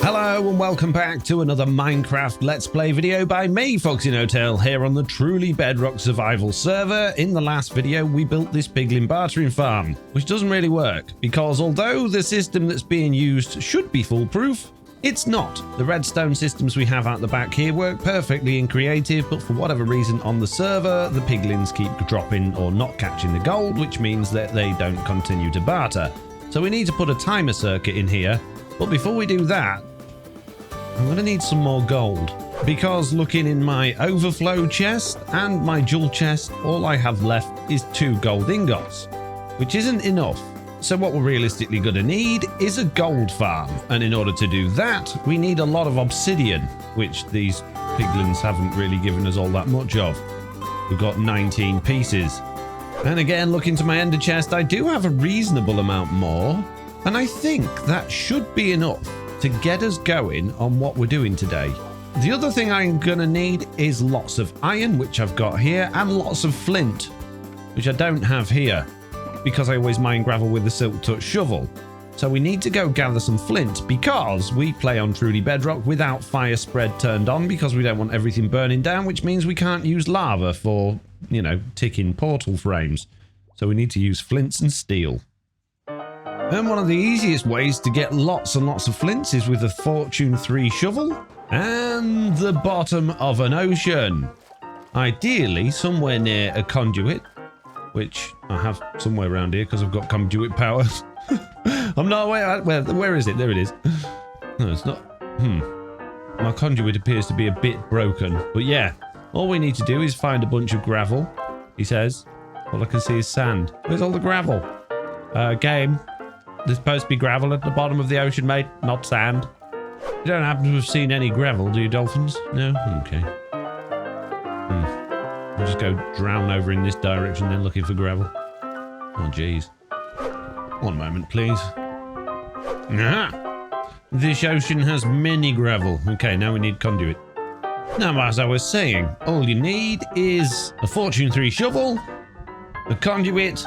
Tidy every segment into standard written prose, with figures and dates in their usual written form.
Hello and welcome back to another Minecraft Let's Play video by me, FoxyNoTail, here on the truly Bedrock survival server. In the last video, we built this piglin bartering farm, which doesn't really work, because although the system that's being used should be foolproof, it's not. The redstone systems we have out the back here work perfectly in creative, but for whatever reason on the server, the piglins keep dropping or not catching the gold, which means that they don't continue to barter. So we need to put a timer circuit in here, but before we do that, I'm going to need some more gold, because looking in my overflow chest and my jewel chest, all I have left is 2 gold ingots, which isn't enough. So what we're realistically going to need is a gold farm, and in order to do that, we need a lot of obsidian, which these piglins haven't really given us all that much of. We've got 19 pieces. And again, looking to my ender chest, I do have a reasonable amount more, and I think that should be enough to get us going on what we're doing today. The other thing I'm gonna need is lots of iron, which I've got here, and lots of flint, which I don't have here, because I always mine gravel with the Silk Touch shovel. So we need to go gather some flint, because we play on truly Bedrock without fire spread turned on, because we don't want everything burning down, which means we can't use lava for, you know, ticking portal frames. So we need to use flints and steel. And one of the easiest ways to get lots and lots of flints is with a Fortune 3 shovel and the bottom of an ocean. Ideally, somewhere near a conduit, which I have somewhere around here because I've got conduit power. I'm not aware. Where is it? There it is. No, it's not. My conduit appears to be a bit broken. But yeah, all we need to do is find a bunch of gravel, he says. All I can see is sand. Where's all the gravel? Game. There's supposed to be gravel at the bottom of the ocean, mate, not sand. You don't happen to have seen any gravel, do you, dolphins? No? Okay. I'll just go drown over in this direction then looking for gravel. Oh, jeez. One moment, please. Ah! This ocean has many gravel. Okay, now we need conduit. Now, as I was saying, all you need is a Fortune 3 shovel, a conduit,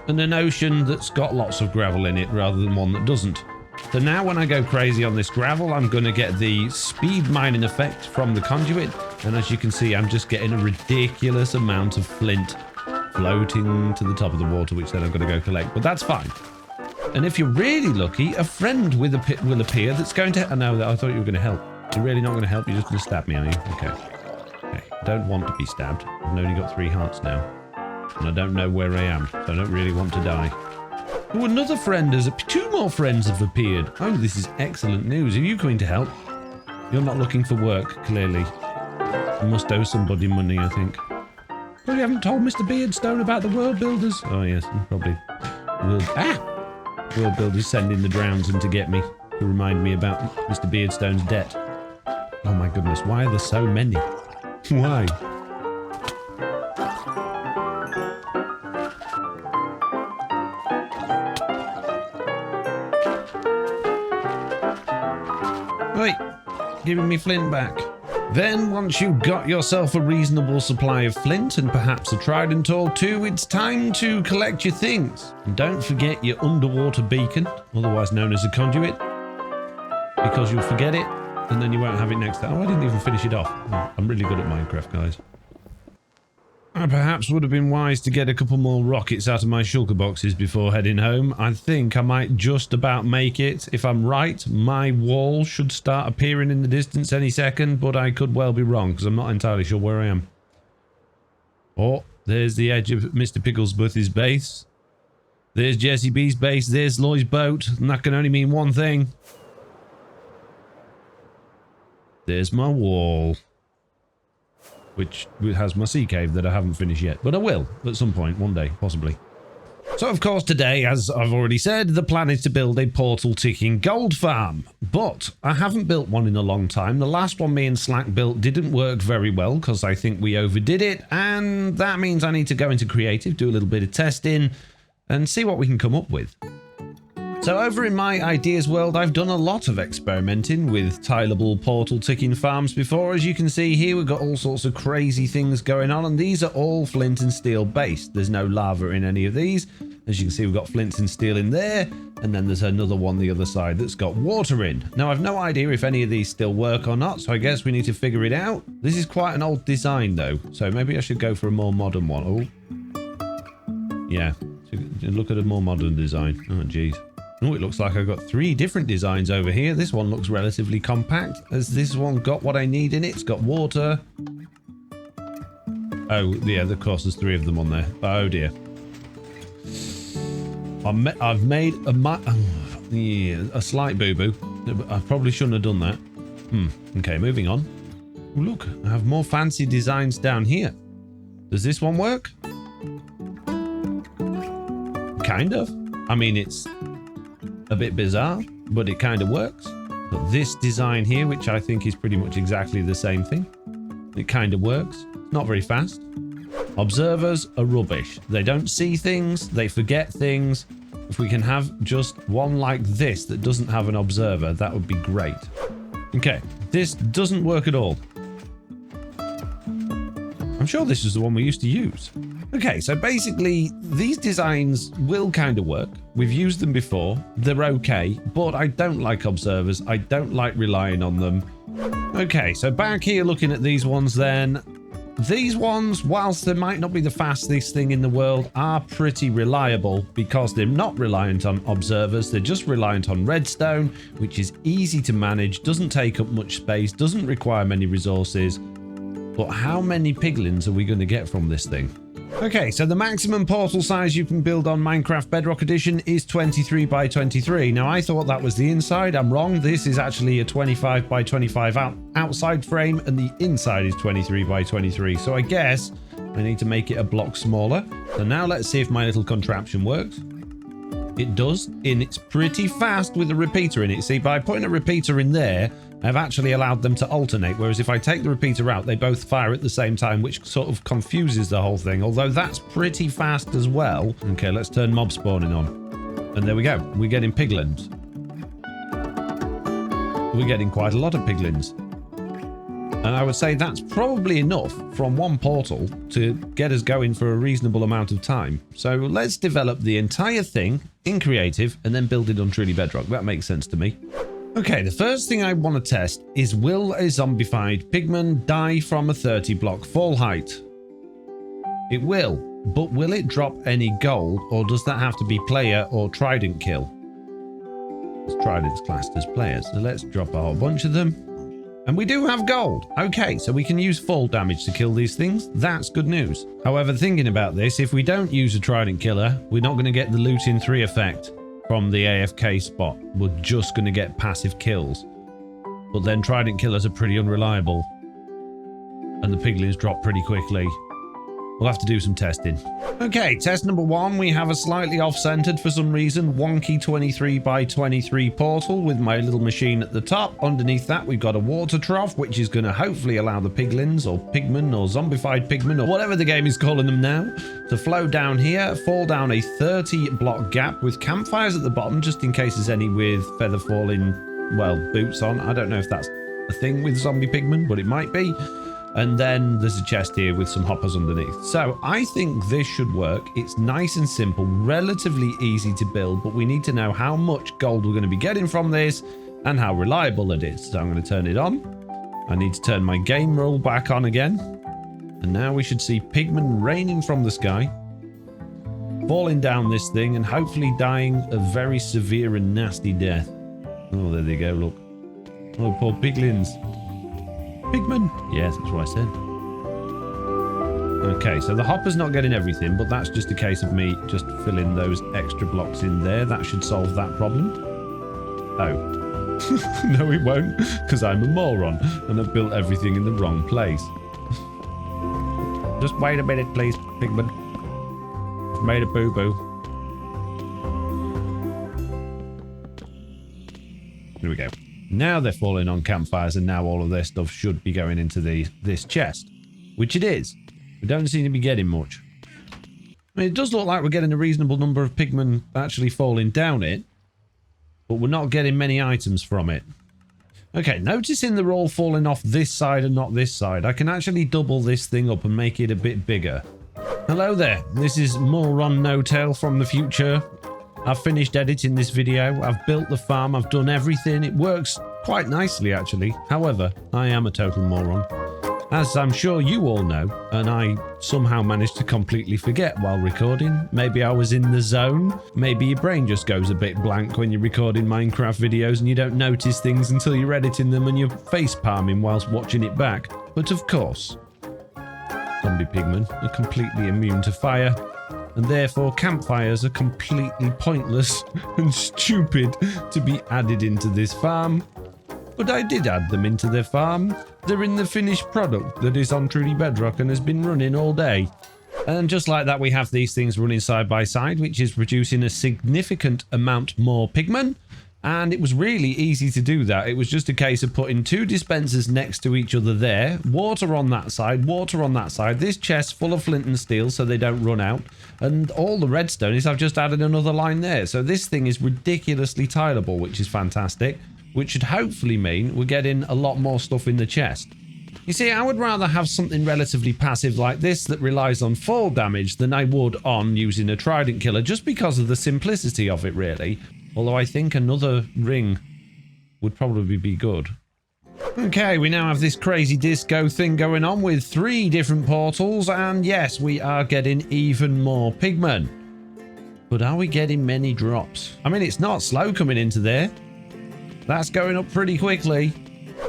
and an ocean that's got lots of gravel in it rather than one that doesn't. So now when I go crazy on this gravel, I'm going to get the speed mining effect from the conduit, and as you can see, I'm just getting a ridiculous amount of flint floating to the top of the water, which then I'm going to go collect, but that's fine. And if you're really lucky, a friend with a pit will appear that's going to... No, I thought you were going to help. You're really not going to help, you're just going to stab me, are you? Okay. Okay, I don't want to be stabbed. I've only got 3 hearts now. And I don't know where I am, so I don't really want to die. Oh, another friend has... 2 more friends have appeared. Oh, this is excellent news. Are you coming to help? You're not looking for work, clearly. You must owe somebody money, I think. Well, you haven't told Mr. Beardstone about the world builders? Oh, yes, probably. World builders sending the drowns in to get me, to remind me about Mr. Beardstone's debt. Oh, my goodness, why are there so many? Why? Wait, giving me flint back. Then, once you've got yourself a reasonable supply of flint and perhaps a trident or 2, it's time to collect your things. And don't forget your underwater beacon, otherwise known as a conduit, because you'll forget it and then you won't have it next time. Oh, I didn't even finish it off. Oh, I'm really good at Minecraft, guys. I perhaps would have been wise to get a couple more rockets out of my shulker boxes before heading home. I think I might just about make it. If I'm right, my wall should start appearing in the distance any second, but I could well be wrong, because I'm not entirely sure where I am. Oh, there's the edge of Mr. Picklesworth's base. There's Jesse B's base. There's Loy's boat, and that can only mean one thing. There's my wall, which has my sea cave that I haven't finished yet, but I will at some point, one day, possibly. So, of course, today, as I've already said, the plan is to build a portal-ticking gold farm, but I haven't built one in a long time. The last one me and Slack built didn't work very well because I think we overdid it, and that means I need to go into creative, do a little bit of testing, and see what we can come up with. So over in my ideas world, I've done a lot of experimenting with tileable portal ticking farms before. As you can see here, we've got all sorts of crazy things going on, and these are all flint and steel based. There's no lava in any of these, As you can see, we've got flints and steel in there. And then there's another one the other side that's got water in. Now, I've no idea if any of these still work or not, so I guess we need to figure it out. This is quite an old design, though, so maybe I should go for a more modern one. Oh, yeah. So look at a more modern design. Oh, geez. Oh, it looks like I've got 3 different designs over here. This one looks relatively compact. Has this one got what I need in it? It's got water. Oh, yeah, of course, there's 3 of them on there. Oh, dear. I've made a slight boo-boo. I probably shouldn't have done that. Okay, moving on. Ooh, look, I have more fancy designs down here. Does this one work? Kind of. I mean, it's a bit bizarre, but it kind of works. But this design here, which I think is pretty much exactly the same thing, it kind of works. Not very fast. Observers are rubbish. They don't see things, they forget things. If we can have just one like this that doesn't have an observer, that would be great. Okay, this doesn't work at all. I'm sure this is the one we used to use. Okay, so basically, these designs will kind of work. We've used them before. They're okay, but I don't like observers. I don't like relying on them. Okay, so back here looking at these ones then. These ones, whilst they might not be the fastest thing in the world, are pretty reliable because they're not reliant on observers. They're just reliant on redstone, which is easy to manage, doesn't take up much space, doesn't require many resources. But how many piglins are we going to get from this thing? Okay, so the maximum portal size you can build on Minecraft Bedrock Edition is 23 by 23. Now, I thought that was the inside. I'm wrong. This is actually a 25 by 25 outside frame, and the inside is 23 by 23. So I guess I need to make it a block smaller. So now let's see if my little contraption works. It does, and it's pretty fast with a repeater in it. See, by putting a repeater in there, I've actually allowed them to alternate, whereas if I take the repeater out, they both fire at the same time, which sort of confuses the whole thing, although that's pretty fast as well. Okay, let's turn mob spawning on. And there we go. We're getting piglins. We're getting quite a lot of piglins. And I would say that's probably enough from one portal to get us going for a reasonable amount of time. So let's develop the entire thing in creative and then build it on Truly Bedrock. That makes sense to me. Okay, the first thing I want to test is, will a zombified pigman die from a 30 block fall height? It will, but will it drop any gold, or does that have to be player or trident kill? Trident's classed as players, so let's drop a whole bunch of them. And we do have gold. Okay, so we can use fall damage to kill these things. That's good news. However, thinking about this, if we don't use a trident killer, we're not going to get the loot in 3 effect from the AFK spot. We're just going to get passive kills. But then trident killers are pretty unreliable. And the piglins drop pretty quickly. We'll have to do some testing. Okay, test number 1. We have a slightly off-centered, for some reason, wonky 23 by 23 portal with my little machine at the top. Underneath that, we've got a water trough, which is going to hopefully allow the piglins or pigmen or zombified pigmen or whatever the game is calling them now to flow down here, fall down a 30 block gap with campfires at the bottom, just in case there's any with feather falling, well, boots on. I don't know if that's a thing with zombie pigmen, but it might be. And then there's a chest here with some hoppers underneath. So I think this should work. It's nice and simple, relatively easy to build, but we need to know how much gold we're going to be getting from this and how reliable it is. So I'm going to turn it on. I need to turn my game rule back on again. And now we should see pigmen raining from the sky, falling down this thing and hopefully dying a very severe and nasty death. Oh, there they go, look. Oh, poor piglins. Pigman. Yes, that's what I said. Okay, so the hopper's not getting everything, but that's just a case of me just filling those extra blocks in there. That should solve that problem. Oh. No, it won't, because I'm a moron and I've built everything in the wrong place. Just wait a minute, please, Pigman. I've made a boo-boo. Here we go. Now they're falling on campfires, and now all of their stuff should be going into this chest, which it is. We don't seem to be getting much. I mean, it does look like we're getting a reasonable number of pigmen actually falling down it, but we're not getting many items from it. Okay, noticing they're all falling off this side and not this side, I can actually double this thing up and make it a bit bigger. Hello there, this is FoxyNoTail from the future. I've finished editing this video, I've built the farm, I've done everything. It works quite nicely actually. However, I am a total moron. As I'm sure you all know, and I somehow managed to completely forget while recording. Maybe I was in the zone. Maybe your brain just goes a bit blank when you're recording Minecraft videos and you don't notice things until you're editing them and you're face palming whilst watching it back. But of course, zombie pigmen are completely immune to fire, and therefore campfires are completely pointless and stupid to be added into this farm. But I did add them into the farm. They're in the finished product that is on Truly Bedrock and has been running all day. And just like that, we have these things running side by side, which is producing a significant amount more pigmen. And it was really easy to do that. It was just a case of putting two dispensers next to each other there. Water on that side, water on that side. This chest full of flint and steel so they don't run out. And all the redstone is I've just added another line there. So this thing is ridiculously tileable, which is fantastic. Which should hopefully mean we're getting a lot more stuff in the chest. You see, I would rather have something relatively passive like this that relies on fall damage than I would on using a trident killer, just because of the simplicity of it, really. Although I think another ring would probably be good. Okay, we now have this crazy disco thing going on with 3 different portals, and yes, we are getting even more pigmen. But are we getting many drops? I mean, it's not slow coming into there. That's going up pretty quickly.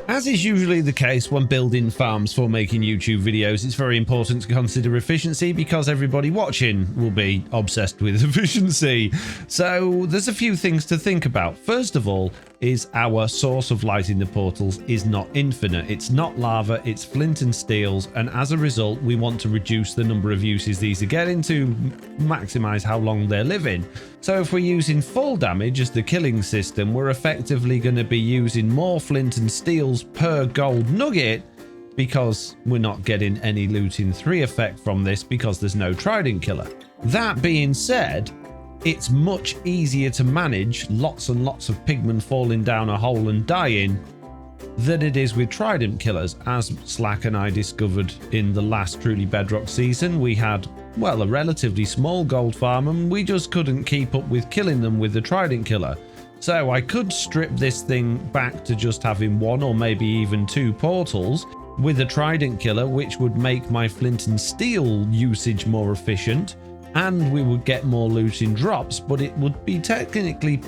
As is usually the case when building farms for making YouTube videos, it's very important to consider efficiency because everybody watching will be obsessed with efficiency. So there's a few things to think about. First of all, is our source of light in the portals is not infinite. It's not lava, it's flint and steels, and as a result, we want to reduce the number of uses these are getting to maximize how long they're living. So if we're using full damage as the killing system, we're effectively going to be using more flint and steels per gold nugget because we're not getting any looting 3 effect from this because there's no trident killer. That being said, it's much easier to manage lots and lots of pigmen falling down a hole and dying than it is with trident killers. As Slack and I discovered in the last Truly Bedrock season, we had, well, a relatively small gold farm and we just couldn't keep up with killing them with the trident killer. So I could strip this thing back to just having 1 or maybe even 2 portals with a trident killer, which would make my flint and steel usage more efficient, and we would get more loot in drops, but it would be technically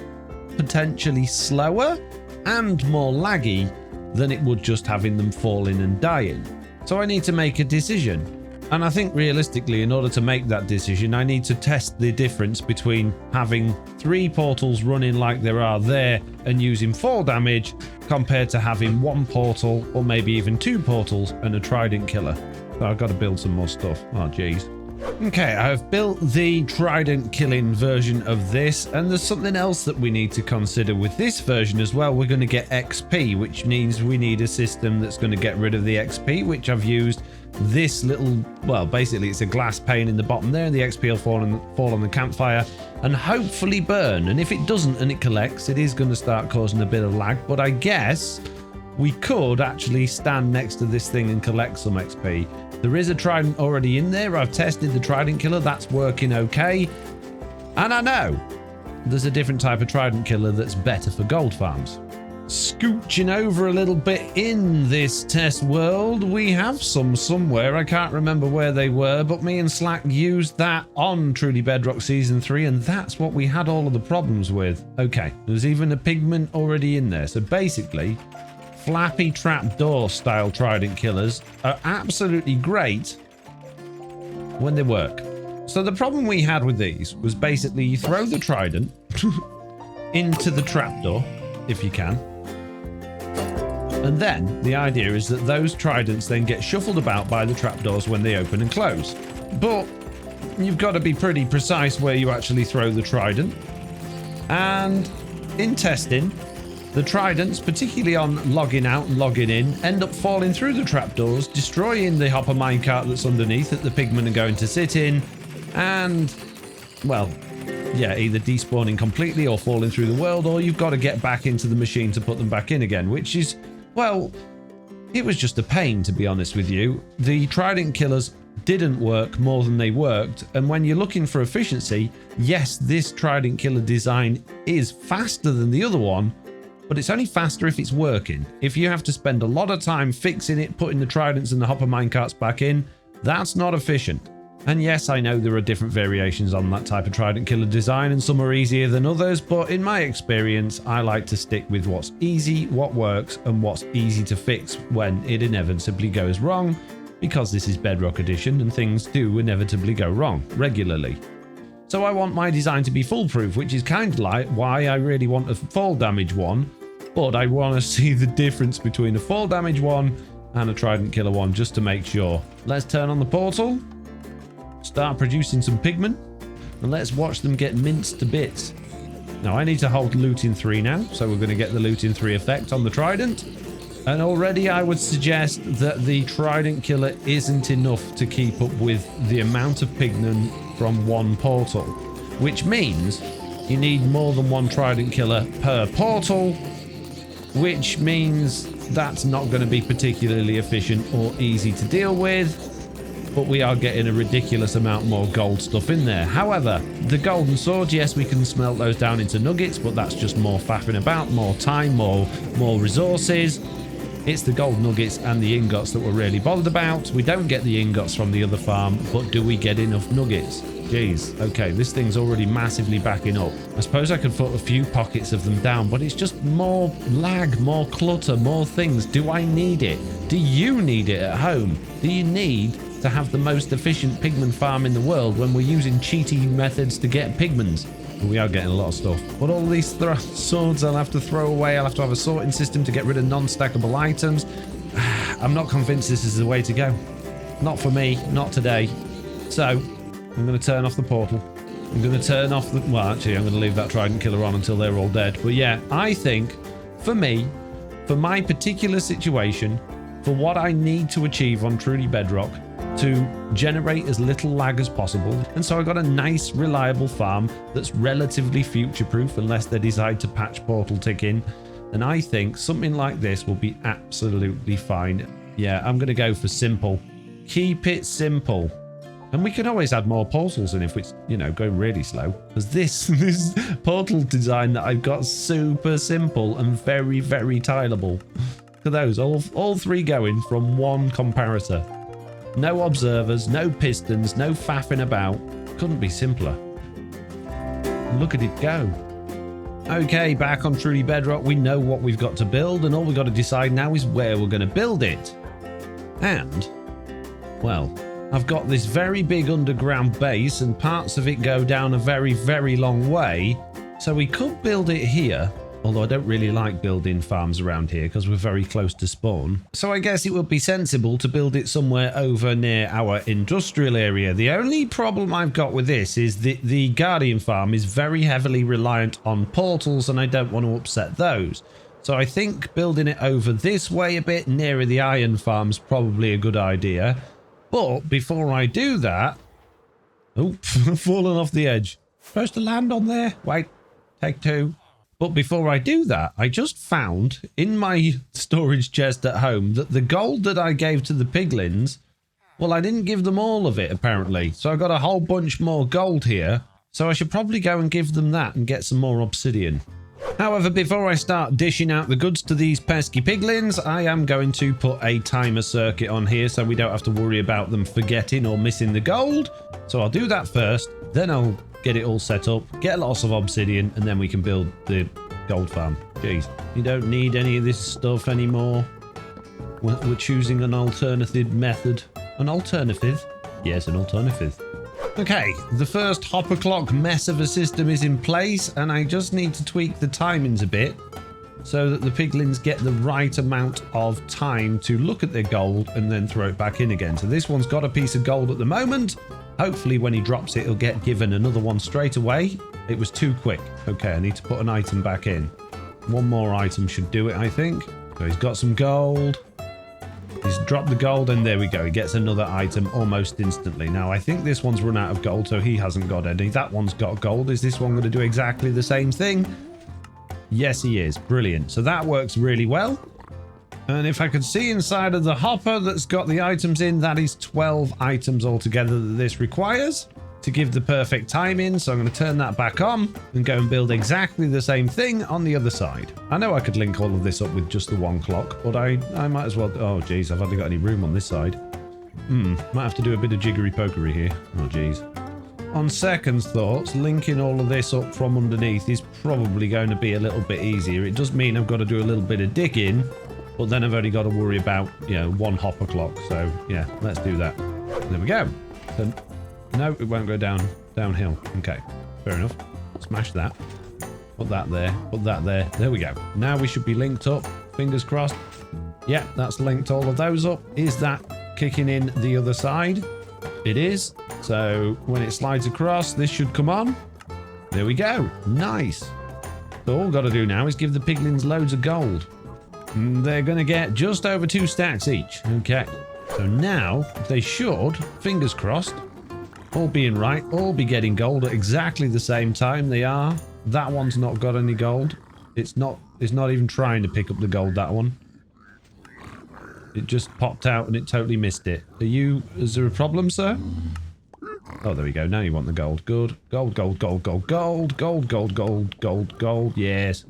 potentially slower and more laggy than it would just having them falling and dying. So I need to make a decision. And I think realistically, in order to make that decision, I need to test the difference between having 3 portals running like there are there and using fall damage compared to having 1 portal or maybe even 2 portals and a trident killer. So I've got to build some more stuff. Oh, geez. Okay, I've built the trident killing version of this, and there's something else that we need to consider with this version as well. We're going to get XP, which means we need a system that's going to get rid of the XP, which I've used this little, well, basically it's a glass pane in the bottom there, and the XP will fall on the campfire and hopefully burn. And if it doesn't and it collects, it is going to start causing a bit of lag, but I guess we could actually stand next to this thing and collect some XP. There is a trident already in there. I've tested the trident killer. That's working okay. And I know there's a different type of trident killer that's better for gold farms. Scooching over a little bit in this test world, we have some somewhere. I can't remember where they were, but me and Slack used that on Truly Bedrock Season 3, and that's what we had all of the problems with. Okay, there's even a pigment already in there. So basically, flappy trapdoor style trident killers are absolutely great when they work. So the problem we had with these was basically you throw the trident into the trapdoor, if you can. And then the idea is that those tridents then get shuffled about by the trapdoors when they open and close. But you've got to be pretty precise where you actually throw the trident. And in testing, the tridents, particularly on logging out and logging in, end up falling through the trapdoors, destroying the hopper minecart that's underneath that the pigmen are going to sit in, and, well, yeah, either despawning completely or falling through the world, or you've got to get back into the machine to put them back in again, which is, well, it was just a pain, to be honest with you. The trident killers didn't work more than they worked. And when you're looking for efficiency, yes, this trident killer design is faster than the other one, but it's only faster if it's working. If you have to spend a lot of time fixing it, putting the tridents and the hopper minecarts back in, that's not efficient. And yes, I know there are different variations on that type of trident killer design, and some are easier than others, but in my experience, I like to stick with what's easy, what works, and what's easy to fix when it inevitably goes wrong, because this is Bedrock Edition and things do inevitably go wrong regularly. So I want my design to be foolproof, which is kind of like why I really want a fall damage one, but I want to see the difference between a fall damage one and a trident killer one just to make sure. Let's turn on the portal. Start producing some pigment, and let's watch them get minced to bits. Now I need to hold looting 3 now, so we're going to get the looting 3 effect on the trident. And already I would suggest that the trident killer isn't enough to keep up with the amount of pigment from one portal, which means you need more than one trident killer per portal, which means that's not going to be particularly efficient or easy to deal with. But we are getting a ridiculous amount more gold stuff in there. However, the golden swords, yes, we can smelt those down into nuggets, but that's just more faffing about, more time, more resources. It's the gold nuggets and the ingots that we're really bothered about. We don't get the ingots from the other farm, but do we get enough nuggets? Jeez, okay, this thing's already massively backing up. I suppose I could put a few pockets of them down, but it's just more lag, more clutter, more things. Do I need it? Do you need it at home? Do you need to have the most efficient pigment farm in the world when we're using cheaty methods to get pigments? We are getting a lot of stuff, but all these swords I'll have to throw away. I'll have to have a sorting system to get rid of non-stackable items. I'm not convinced this is the way to go. Not for me, not today. So I'm going to turn off the portal. I'm going to turn off the... Well, actually, I'm going to leave that trident killer on until they're all dead. But yeah, I think for me, for my particular situation, for what I need to achieve on Truly Bedrock, to generate as little lag as possible, and so I got a nice reliable farm that's relatively future-proof unless they decide to patch portal tick in, and I think something like this will be absolutely fine. Yeah, I'm gonna go for simple. Keep it simple, and we can always add more portals in if it's, you know, going really slow, because this portal design that I've got super simple and very tileable. Look at those, all 3 going from one comparator. No observers, no pistons, no faffing about. Couldn't be simpler. Look at it go. Okay, back on Truly Bedrock, we know what we've got to build, and all we've got to decide now is where we're going to build it. And, well, I've got this very big underground base, and parts of it go down a very long way, so we could build it here. Although I don't really like building farms around here because we're very close to spawn. So I guess it would be sensible to build it somewhere over near our industrial area. The only problem I've got with this is the Guardian farm is very heavily reliant on portals, and I don't want to upset those. So I think building it over this way a bit nearer the iron farm is probably a good idea. But before I do that... Oh, fallen off the edge. Supposed to land on there. Wait, take 2. But before I do that, I just found in my storage chest at home that the gold that I gave to the piglins, well, I didn't give them all of it, apparently. So I got a whole bunch more gold here. So I should probably go and give them that and get some more obsidian. However, before I start dishing out the goods to these pesky piglins, I am going to put a timer circuit on here so we don't have to worry about them forgetting or missing the gold. So I'll do that first, then I'll get it all set up, get lots of obsidian, and then we can build the gold farm. Jeez, you don't need any of this stuff anymore. We're choosing an alternative method. An alternative? Yes, an alternative. Okay, the first hopper clock mess of a system is in place, and I just need to tweak the timings a bit so that the piglins get the right amount of time to look at their gold and then throw it back in again. So this one's got a piece of gold at the moment. Hopefully when he drops it, he'll get given another one straight away. It was too quick. Okay, I need to put an item back in. One more item should do it, I think. So he's got some gold. He's dropped the gold, and there we go. He gets another item almost instantly. Now, I think this one's run out of gold, so he hasn't got any. That one's got gold. Is this one going to do exactly the same thing? Yes, he is. Brilliant. So that works really well. And if I could see inside of the hopper that's got the items in, that is 12 items altogether that this requires to give the perfect time in. So I'm going to turn that back on and go and build exactly the same thing on the other side. I know I could link all of this up with just the one clock, but I might as well. Oh, geez, I've hardly got any room on this side. Might have to do a bit of jiggery pokery here. Oh, geez. On second thoughts, linking all of this up from underneath is probably going to be a little bit easier. It does mean I've got to do a little bit of digging, but then I've only got to worry about, you know, one hopper clock. So yeah, let's do that. There we go. So, no, it won't go downhill. Okay, fair enough. Smash that. Put that there. Put that there. There we go. Now we should be linked up. Fingers crossed. Yeah, that's linked all of those up. Is that kicking in the other side? It is. So when it slides across, this should come on. There we go. Nice. So all we've got to do now is give the piglins loads of gold. They're going to get just over 2 stacks each. Okay. So now they should, fingers crossed, all being right, all be getting gold at exactly the same time. They are. That one's not got any gold. It's not even trying to pick up the gold, that one. It just popped out and it totally missed it. Is there a problem, sir? Oh, there we go. Now you want the gold. Good. Gold, gold, gold, gold, gold, gold, gold, gold, gold, gold. Yes.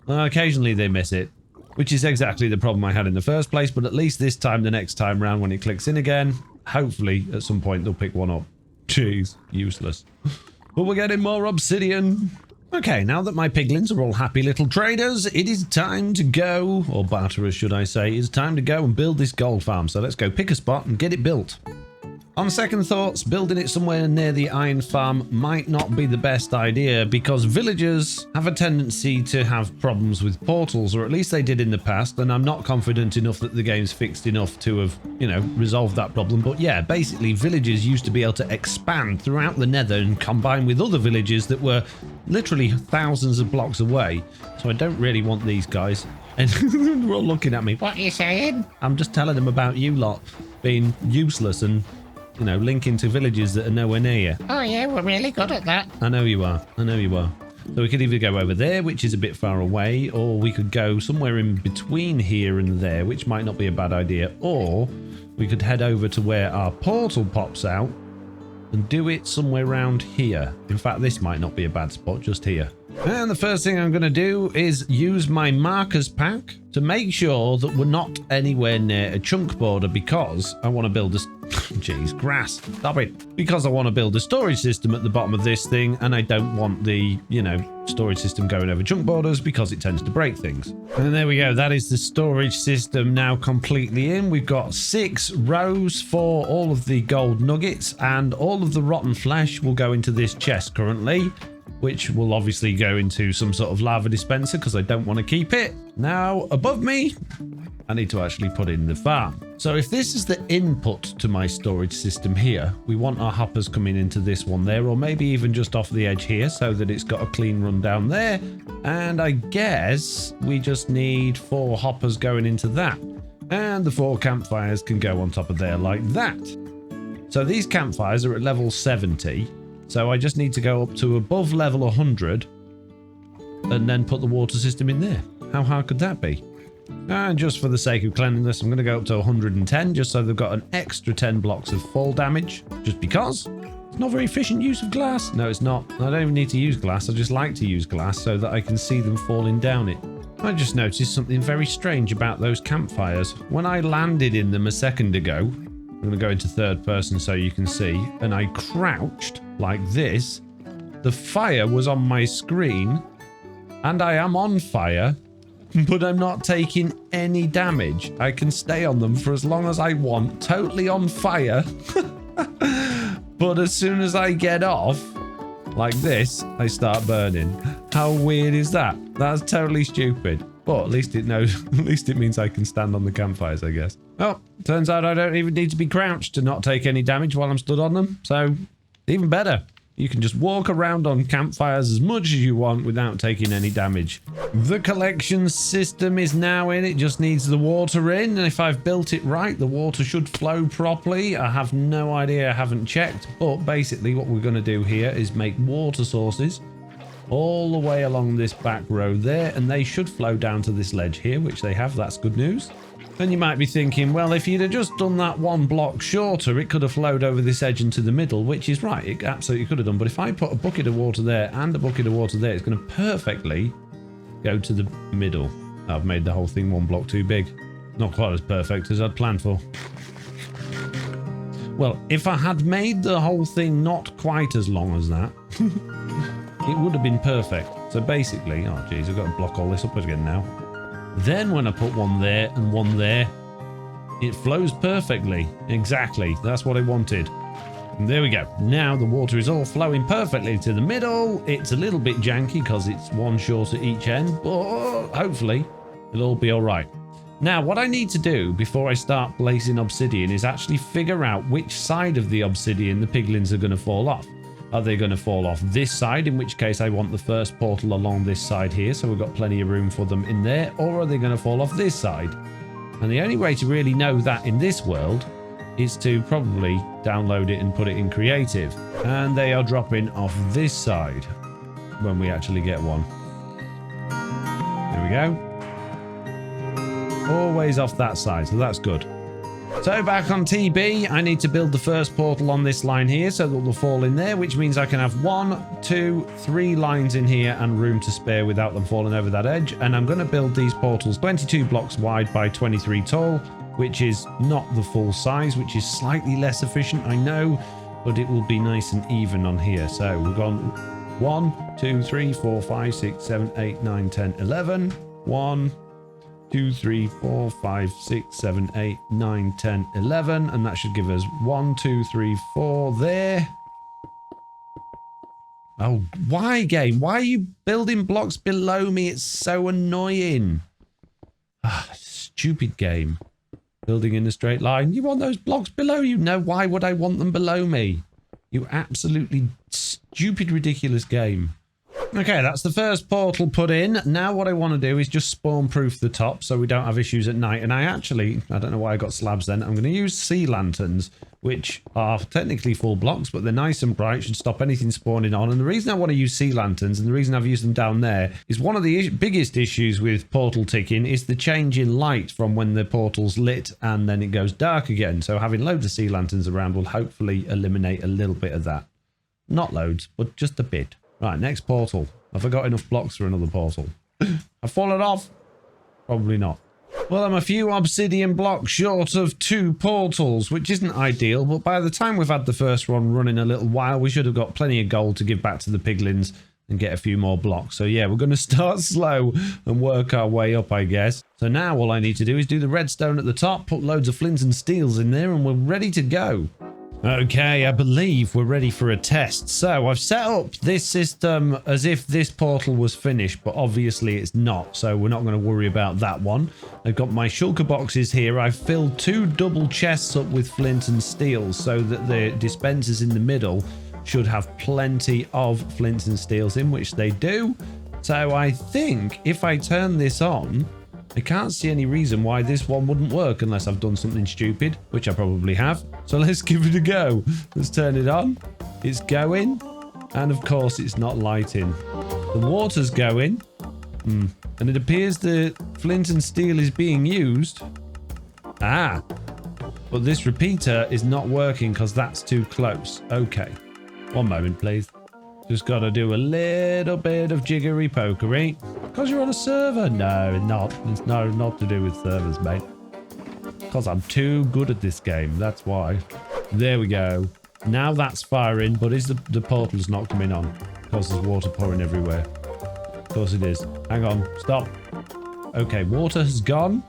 Occasionally they miss it, which is exactly the problem I had in the first place. But at least this time, the next time round when it clicks in again, hopefully at some point they'll pick one up. Jeez, useless. But we're getting more obsidian. Okay, now that my piglins are all happy little traders, it is time to go, or barterers should I say, it's time to go and build this gold farm. So let's go pick a spot and get it built. On second thoughts, building it somewhere near the iron farm might not be the best idea because villagers have a tendency to have problems with portals, or at least they did in the past, and I'm not confident enough that the game's fixed enough to have, you know, resolved that problem. But yeah, basically villagers used to be able to expand throughout the nether and combine with other villages that were literally thousands of blocks away. So I don't really want these guys. And they're all looking at me. What are you saying? I'm just telling them about you lot being useless and, you know, linking to villages that are nowhere near you. Oh yeah, we're really good at that. I know you are. I know you are. So we could either go over there, which is a bit far away, or we could go somewhere in between here and there, which might not be a bad idea. Or we could head over to where our portal pops out and do it somewhere around here. In fact, this might not be a bad spot, just here. And the first thing I'm going to do is use my markers pack to make sure that we're not anywhere near a chunk border, because I want to build a... Jeez, grass. Stop it. Because I want to build a storage system at the bottom of this thing, and I don't want the, you know, storage system going over chunk borders because it tends to break things. And there we go. That is the storage system now completely in. We've got 6 rows for all of the gold nuggets, and all of the rotten flesh will go into this chest currently, which will obviously go into some sort of lava dispenser because I don't want to keep it. Now, above me, I need to actually put in the farm. So if this is the input to my storage system here, we want our hoppers coming into this one there, or maybe even just off the edge here so that it's got a clean run down there. And I guess we just need 4 hoppers going into that. And the 4 campfires can go on top of there like that. So these campfires are at level 70. So I just need to go up to above level 100 and then put the water system in there. How hard could that be? And just for the sake of cleanliness, I'm going to go up to 110 just so they've got an extra 10 blocks of fall damage. Just because it's not very efficient use of glass. No, it's not. I don't even need to use glass. I just like to use glass so that I can see them falling down it. I just noticed something very strange about those campfires. When I landed in them a second ago, I'm going to go into third person so you can see, and I crouched like this, the fire was on my screen, and I am on fire, but I'm not taking any damage. I can stay on them for as long as I want, totally on fire. But as soon as I get off, like this, I start burning. How weird is that? That's totally stupid. But at least it knows, at least it means I can stand on the campfires, I guess. Oh, turns out I don't even need to be crouched to not take any damage while I'm stood on them. So, even better. You can just walk around on campfires as much as you want without taking any damage. The collection system is now in. It just needs the water in. And if I've built it right, the water should flow properly. I have no idea. I haven't checked. But basically what we're going to do here is make water sources all the way along this back row there, and they should flow down to this ledge here, which they have. That's good news. And you might be thinking, well, if you'd have just done that one block shorter, it could have flowed over this edge into the middle, which is right. It absolutely could have done. But if I put a bucket of water there and a bucket of water there, it's going to perfectly go to the middle. I've made the whole thing one block too big. Not quite as perfect as I'd planned for. Well, if I had made the whole thing not quite as long as that, it would have been perfect. So basically, oh geez, I've got to block all this up again now. Then when I put one there and one there, it flows perfectly. Exactly, that's what I wanted. And there we go. Now the water is all flowing perfectly to the middle. It's a little bit janky because it's one short at each end, but hopefully it'll all be all right. Now, what I need to do before I start placing obsidian is actually figure out which side of the obsidian the piglins are going to fall off. Are they going to fall off this side, in which case I want the first portal along this side here, so we've got plenty of room for them in there, or are they going to fall off this side? And the only way to really know that in this world is to probably download it and put it in creative. And they are dropping off this side when we actually get one. There we go. Always off that side, so that's good. So back on TB, I need to build the first portal on this line here so that they'll fall in there, which means I can have 1, 2, 3 lines in here and room to spare without them falling over that edge. And I'm going to build these portals 22 blocks wide by 23 tall, which is not the full size, which is slightly less efficient, I know, but it will be nice and even on here. So we've gone 1, 2, 3, 4, 5, 6, 7, 8, 9, 10, 11. 1, 2, 3, 4, 5, 6, 7, 8, 9, 10, 11. And that should give us 1, 2, 3, 4 there. Oh, why, game? Why are you building blocks below me? It's so annoying. Ah, stupid game. Building in a straight line. You want those blocks below you? No, why would I want them below me? You absolutely stupid, ridiculous game. Okay, that's the first portal put in. Now what I want to do is just spawn proof the top so we don't have issues at night. And I don't know why I got slabs then. I'm going to use sea lanterns, which are technically full blocks, but they're nice and bright, should stop anything spawning on. And the reason I want to use sea lanterns, and the reason I've used them down there, is one of the biggest issues with portal ticking is the change in light from when the portal's lit and then it goes dark again. So having loads of sea lanterns around will hopefully eliminate a little bit of that. Not loads, but just a bit. Right, next portal. Have I got enough blocks for another portal? I've fallen off? Probably not. Well, I'm a few obsidian blocks short of 2 portals, which isn't ideal, but by the time we've had the first one running a little while, we should have got plenty of gold to give back to the piglins and get a few more blocks. So yeah, we're going to start slow and work our way up, I guess. So now all I need to do is do the redstone at the top, put loads of flints and steels in there, and we're ready to go. Okay, I believe we're ready for a test. So I've set up this system as if this portal was finished, but obviously it's not. So we're not going to worry about that one. I've got my shulker boxes here. I've filled 2 double chests up with flint and steel so that the dispensers in the middle should have plenty of flints and steels in, which they do. So I think if I turn this on, I can't see any reason why this one wouldn't work unless I've done something stupid, which I probably have. So let's give it a go. Let's turn it on. It's going. And of course, it's not lighting. The water's going. And it appears the flint and steel is being used. Ah. But this repeater is not working because that's too close. Okay. One moment, please. Just got to do a little bit of jiggery pokery. Because you're on a server? No, not. It's not to do with servers, mate. Because I'm too good at this game. That's why. There we go. Now that's firing, but is the portal's not coming on? Because there's water pouring everywhere. Of course it is. Hang on. Stop. Okay, water has gone.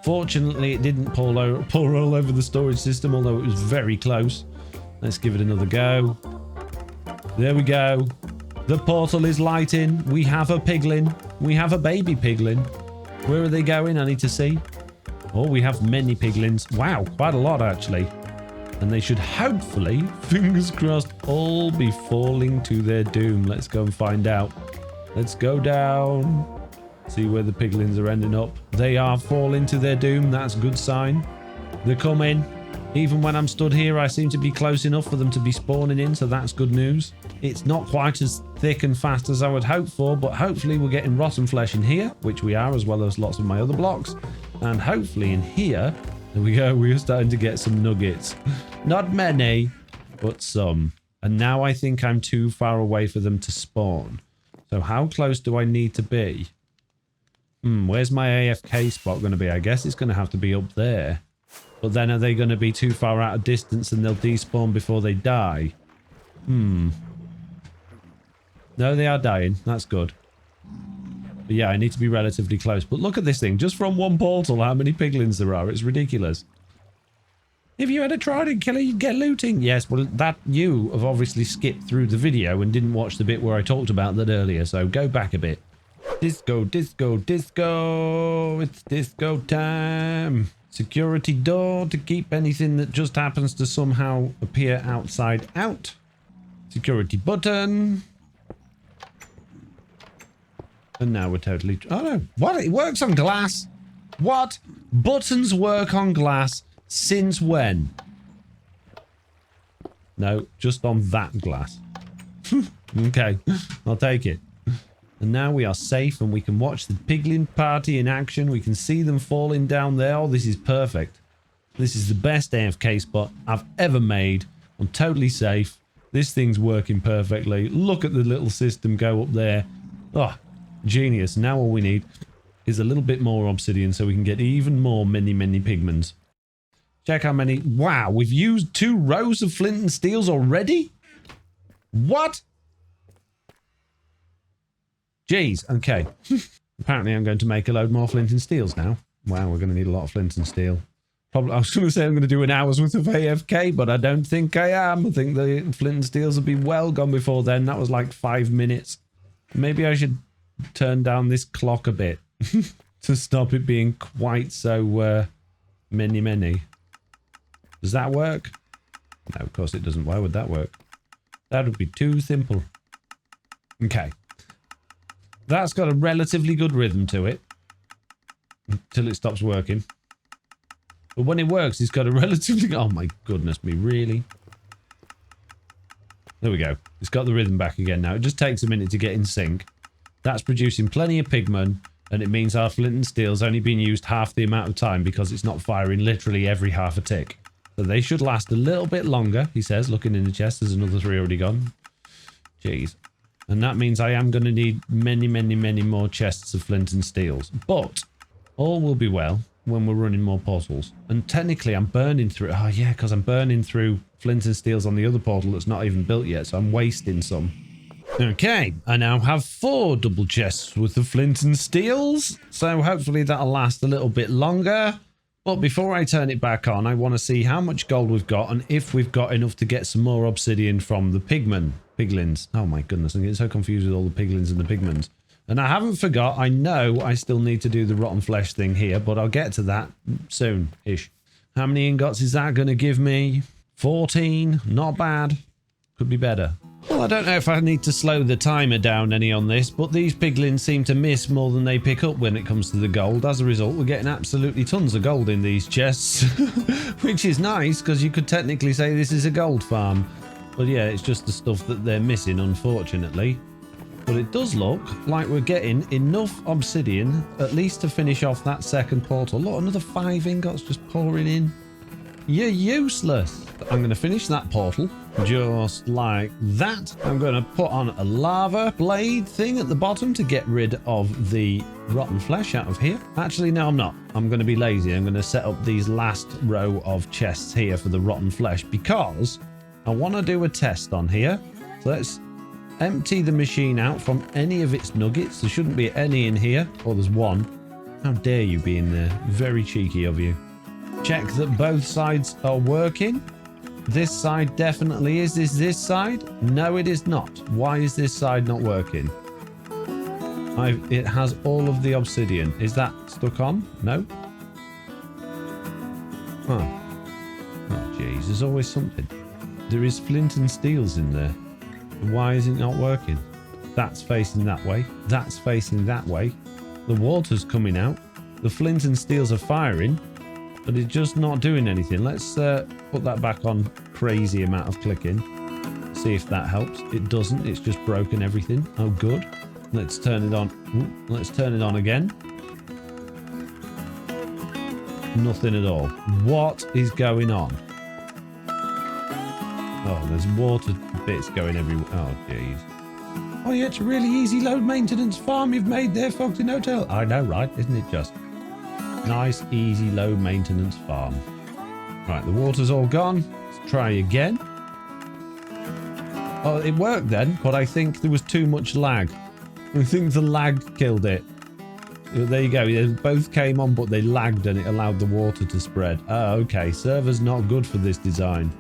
Fortunately, it didn't pour all over the storage system, although it was very close. Let's give it another go. There we go. The portal is lighting. We have a piglin. We have a baby piglin. Where are they going? I need to see. Oh, we have many piglins. Wow, quite a lot actually. And they should hopefully, fingers crossed, all be falling to their doom. Let's go and find out. Let's go down. See where the piglins are ending up. They are falling to their doom. That's a good sign. They're coming. Even when I'm stood here, I seem to be close enough for them to be spawning in, so that's good news. It's not quite as thick and fast as I would hope for, but hopefully we're getting rotten flesh in here, which we are, as well as lots of my other blocks. And hopefully in here, there we go, we're starting to get some nuggets. Not many, but some. And now I think I'm too far away for them to spawn. So how close do I need to be? Where's my AFK spot going to be? I guess it's going to have to be up there. But then are they going to be too far out of distance and they'll despawn before they die? No, they are dying. That's good. But yeah, I need to be relatively close. But look at this thing. Just from one portal, how many piglins there are. It's ridiculous. If you had a trident killer, you'd get looting. Yes, well, that you have obviously skipped through the video and didn't watch the bit where I talked about that earlier. So go back a bit. Disco, disco, disco. It's disco time. Security door to keep anything that just happens to somehow appear outside out. Security button. And now we're totally... Oh no. What? It works on glass? What? Buttons work on glass? Since when? No, just on that glass. Okay, I'll take it. And now we are safe and we can watch the piglin party in action. We can see them falling down there. Oh, this is perfect. This is the best AFK spot I've ever made. I'm totally safe. This thing's working perfectly. Look at the little system go up there. Oh, genius. Now all we need is a little bit more obsidian so we can get even more many pigments. Check how many. Wow, we've used 2 rows of flint and steels already? What? Jeez, okay. Apparently I'm going to make a load more flint and steels now. Wow, we're going to need a lot of flint and steel. Probably, I was going to say I'm going to do an hour's worth of AFK, but I don't think I am. I think the flint and steels will be well gone before then. That was like 5 minutes. Maybe I should turn down this clock a bit to stop it being quite so many. Does that work? No, of course it doesn't. Why would that work? That would be too simple. Okay. That's got a relatively good rhythm to it. Until it stops working. But when it works, it's got a relatively... Oh my goodness me, really? There we go. It's got the rhythm back again now. It just takes a minute to get in sync. That's producing plenty of pigment. And it means our flint and steel's only been used half the amount of time because it's not firing literally every half a tick. So they should last a little bit longer, he says, looking in the chest. There's another 3 already gone. Jeez. And that means I am going to need many more chests of flint and steels. But all will be well when we're running more portals. And technically I'm burning through... Oh yeah, because I'm burning through flint and steels on the other portal that's not even built yet. So I'm wasting some. Okay, I now have 4 double chests with the flint and steels. So hopefully that'll last a little bit longer. But before I turn it back on, I want to see how much gold we've got and if we've got enough to get some more obsidian from the piglins. Oh my goodness, I'm getting so confused with all the piglins and the pigments. And I haven't forgot, I know I still need to do the rotten flesh thing here, but I'll get to that soon-ish. How many ingots is that going to give me? 14, not bad. Could be better. Well, I don't know if I need to slow the timer down any on this, but these piglins seem to miss more than they pick up when it comes to the gold. As a result, we're getting absolutely tons of gold in these chests, which is nice because you could technically say this is a gold farm. But yeah, it's just the stuff that they're missing, unfortunately. But it does look like we're getting enough obsidian, at least to finish off that second portal. Look, another 5 ingots just pouring in. You're useless. I'm going to finish that portal just like that. I'm going to put on a lava blade thing at the bottom to get rid of the rotten flesh out of here. Actually, no, I'm not. I'm going to be lazy. I'm going to set up these last row of chests here for the rotten flesh because I want to do a test on here. So let's empty the machine out from any of its nuggets. There shouldn't be any in here. Oh, there's 1. How dare you be in there? Very cheeky of you. Check that both sides are working. This side definitely is. Is this side? No, it is not. Why is this side not working? It has all of the obsidian. Is that stuck on? No? Huh. Oh, jeez. There's always something. There is flint and steels in there. Why is it not working? That's facing that way. That's facing that way. The water's coming out. The flint and steels are firing. but it's just not doing anything. Let's put that back on crazy amount of clicking. See if that helps. It doesn't. It's just broken everything. Oh, good. Let's turn it on. Ooh, let's turn it on again. Nothing at all. What is going on? Oh, there's water bits going everywhere. Oh, jeez. Oh, yeah, it's a really easy low maintenance farm you've made there, FoxyNoTail. I know, right? Isn't it just? Nice, easy, low maintenance farm. Right, the water's all gone. Let's try again. Oh, it worked then, but I think there was too much lag. I think the lag killed it. There you go. They both came on, but they lagged and it allowed the water to spread. Oh, okay. Server's not good for this design.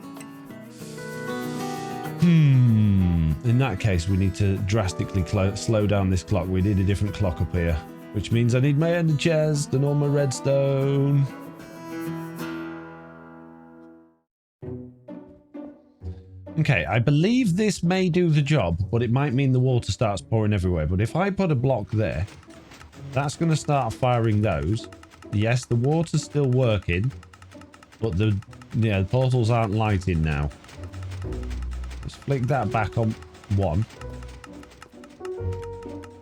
In that case, we need to drastically slow down this clock. We need a different clock up here, which means I need my ender chest and all my redstone. Okay, I believe this may do the job, but it might mean the water starts pouring everywhere. But if I put a block there, that's going to start firing those. Yes, the water's still working, but the portals aren't lighting now. Let's flick that back on one.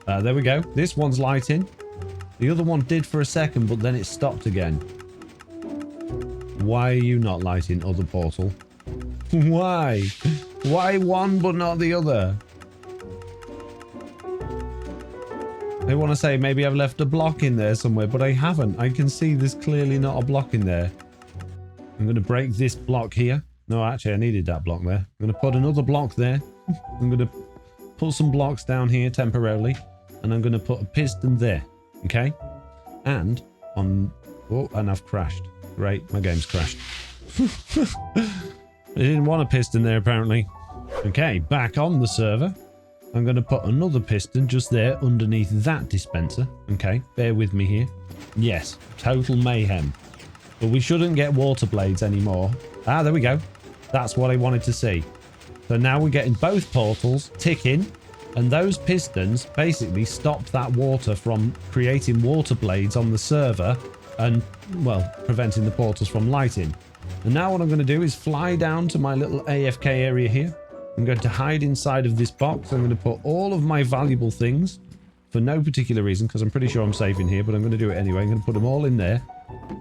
There we go. This one's lighting. The other one did for a second, but then it stopped again. Why are you not lighting, other portal? Why? Why one but not the other? I want to say maybe I've left a block in there somewhere, but I haven't. I can see there's clearly not a block in there. I'm going to break this block here. No, actually, I needed that block there. I'm going to put another block there. I'm going to put some blocks down here temporarily. And I'm going to put a piston there. Okay? And on... Oh, and I've crashed. Great, my game's crashed. I didn't want a piston there, apparently. Okay, back on the server. I'm going to put another piston just there underneath that dispenser. Okay, bear with me here. Yes, total mayhem. But we shouldn't get water blades anymore. Ah, there we go. That's what I wanted to see. So now we're getting both portals ticking, and those pistons basically stop that water from creating water blades on the server and, well, preventing the portals from lighting. And now what I'm going to do is fly down to my little AFK area here. I'm going to hide inside of this box. I'm going to put all of my valuable things for no particular reason, because I'm pretty sure I'm safe in here, but I'm going to do it anyway. I'm going to put them all in there,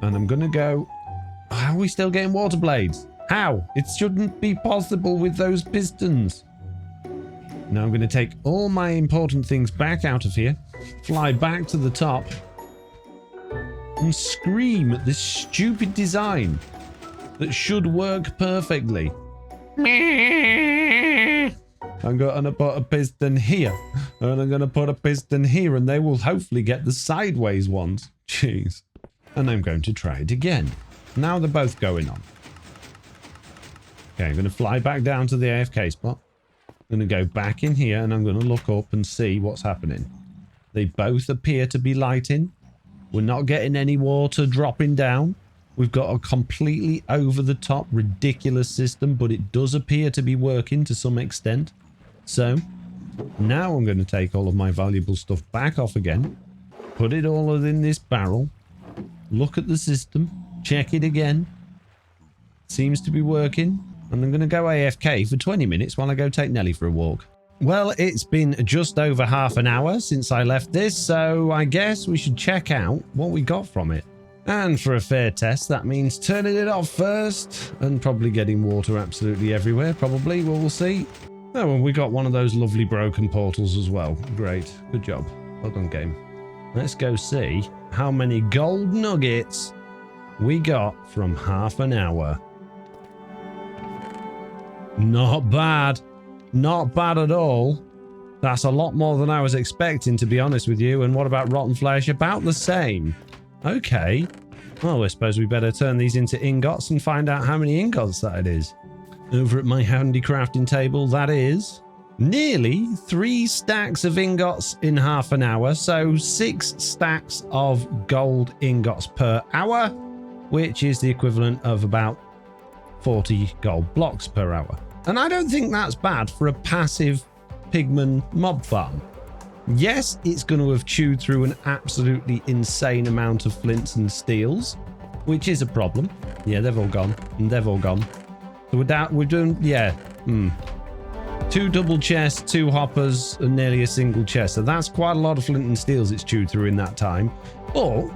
and I'm going to go... How are we still getting water blades? How? It shouldn't be possible with those pistons. Now I'm going to take all my important things back out of here, fly back to the top, and scream at this stupid design that should work perfectly. I'm going to put a piston here, and I'm going to put a piston here, and they will hopefully get the sideways ones. Jeez. And I'm going to try it again. Now they're both going on. Okay, I'm going to fly back down to the AFK spot. I'm going to go back in here, and I'm going to look up and see what's happening. They both appear to be lighting. We're not getting any water dropping down. We've got a completely over-the-top, ridiculous system, but it does appear to be working to some extent. So, now I'm going to take all of my valuable stuff back off again, put it all in this barrel, look at the system, check it again. Seems to be working. And I'm going to go AFK for 20 minutes while I go take Nelly for a walk. Well, it's been just over half an hour since I left this, so I guess we should check out what we got from it. And for a fair test, that means turning it off first and probably getting water absolutely everywhere, probably. Well, we'll see. Oh, and we got one of those lovely broken portals as well. Great. Good job. Well done, game. Let's go see how many gold nuggets we got from half an hour. Not bad. Not bad at all. That's a lot more than I was expecting, to be honest with you. And what about rotten flesh? About the same. Okay. Well, I suppose we better turn these into ingots and find out how many ingots that it is. Over at my handy crafting table, that is nearly 3 stacks of ingots in half an hour. So 6 stacks of gold ingots per hour, which is the equivalent of about 40 gold blocks per hour. And I don't think that's bad for a passive pigman mob farm. Yes, it's going to have chewed through an absolutely insane amount of flints and steels, which is a problem. Yeah, they've all gone. And they've all gone. So we're doing, yeah. 2 double chests, 2 hoppers, and nearly a single chest. So that's quite a lot of flint and steels it's chewed through in that time. But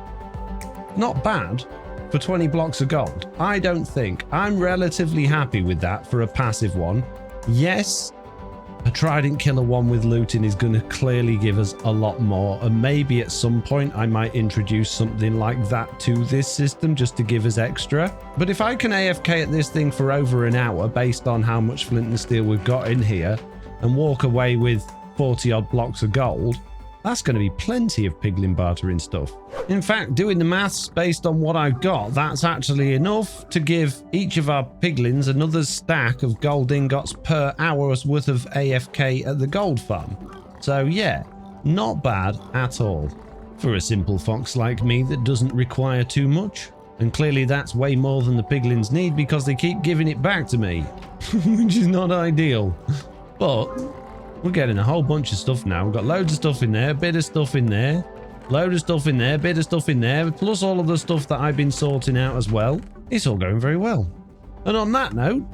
not bad for 20 blocks of gold. I don't think. I'm relatively happy with that for a passive one. Yes, a trident killer one with looting is going to clearly give us a lot more, and maybe at some point I might introduce something like that to this system just to give us extra. But if I can AFK at this thing for over an hour based on how much flint and steel we've got in here and walk away with 40 odd blocks of gold, that's going to be plenty of piglin bartering stuff. In fact, doing the maths based on what I've got, that's actually enough to give each of our piglins another stack of gold ingots per hour's worth of AFK at the gold farm. So yeah, not bad at all for a simple fox like me that doesn't require too much. And clearly that's way more than the piglins need because they keep giving it back to me, which is not ideal. But we're getting a whole bunch of stuff now. We've got loads of stuff in there, a bit of stuff in there, load of stuff in there, bit of stuff in there, plus all of the stuff that I've been sorting out as well. It's all going very well. And on that note,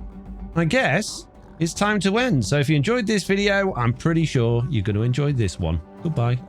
I guess it's time to end. So if you enjoyed this video, I'm pretty sure you're going to enjoy this one. Goodbye.